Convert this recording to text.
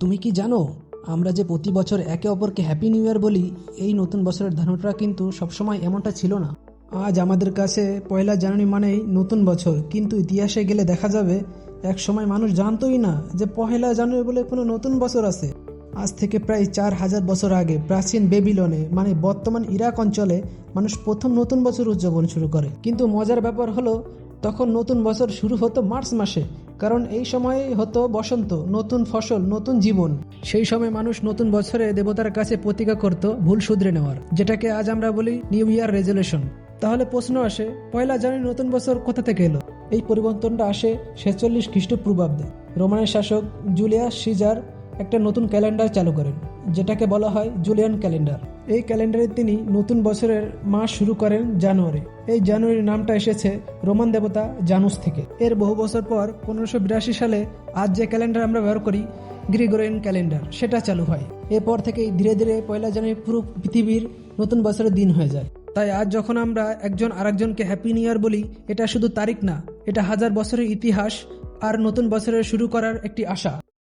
তুমি কি জানো, আমরা যে প্রতি বছর একে অপরকে হ্যাপি নিউ ইয়ার বলি, এই নতুন বছরের ধারণাটা কিন্তু সবসময় এমনটা ছিল না। আজ আমাদের কাছে পয়লা জানুয়ারি মানেই নতুন বছর, কিন্তু ইতিহাসে গেলে দেখা যাবে এক সময় মানুষ জানতোই না যে পহেলা জানুয়ারি বলে কোনো নতুন বছর আছে। আজ থেকে প্রায় 4000 বছর আগে প্রাচীন বেবিলনে মানে বর্তমান ইরাক অঞ্চলে মানুষ প্রথম নতুন বছর উদযাপন শুরু করে। কিন্তু মজার ব্যাপার হলো, তখন নতুন বছর শুরু হতো মার্চ মাসে, কারণ এই সময়ে হতো বসন্ত, নতুন ফসল, নতুন জীবন। সেই সময় মানুষ নতুন বছরে দেবতার কাছে প্রতিজ্ঞা করত ভুল শুধরে নেওয়ার, যেটাকে আজ আমরা বলি নিউ ইয়ার রেজলিউশন। তাহলে প্রশ্ন আসে, পয়লা জানুয়ারি নতুন বছর কোথা থেকে এলো? এই পরিবর্তনটা আসে 46 খ্রিস্টপূর্বাব্দে। রোমানের শাসক জুলিয়াস সিজার একটা নতুন ক্যালেন্ডার চালু করেন, যেটাকে বলা হয় জুলিয়ান ক্যালেন্ডার। এই ক্যালেন্ডারে তিনি নতুন বছরের মাস শুরু করেন জানুয়ারি। এই জানুয়ারির নামটা এসেছে রোমান দেবতা জানুস থেকে। এর বহু বছর পর 1582 সালে আজ যে ক্যালেন্ডার আমরা ব্যবহার করি, গ্রিগোরিয়ান ক্যালেন্ডার, সেটা চালু হয়। এরপর থেকেই ধীরে ধীরে পয়লা জানুয়ারি পুরো পৃথিবীর নতুন বছরের দিন হয়ে যায়। তাই আজ যখন আমরা একজন আরেকজনকে হ্যাপি নিউ ইয়ার বলি, এটা শুধু তারিখ না, এটা হাজার বছরের ইতিহাস আর নতুন বছরের শুরু করার একটি আশা।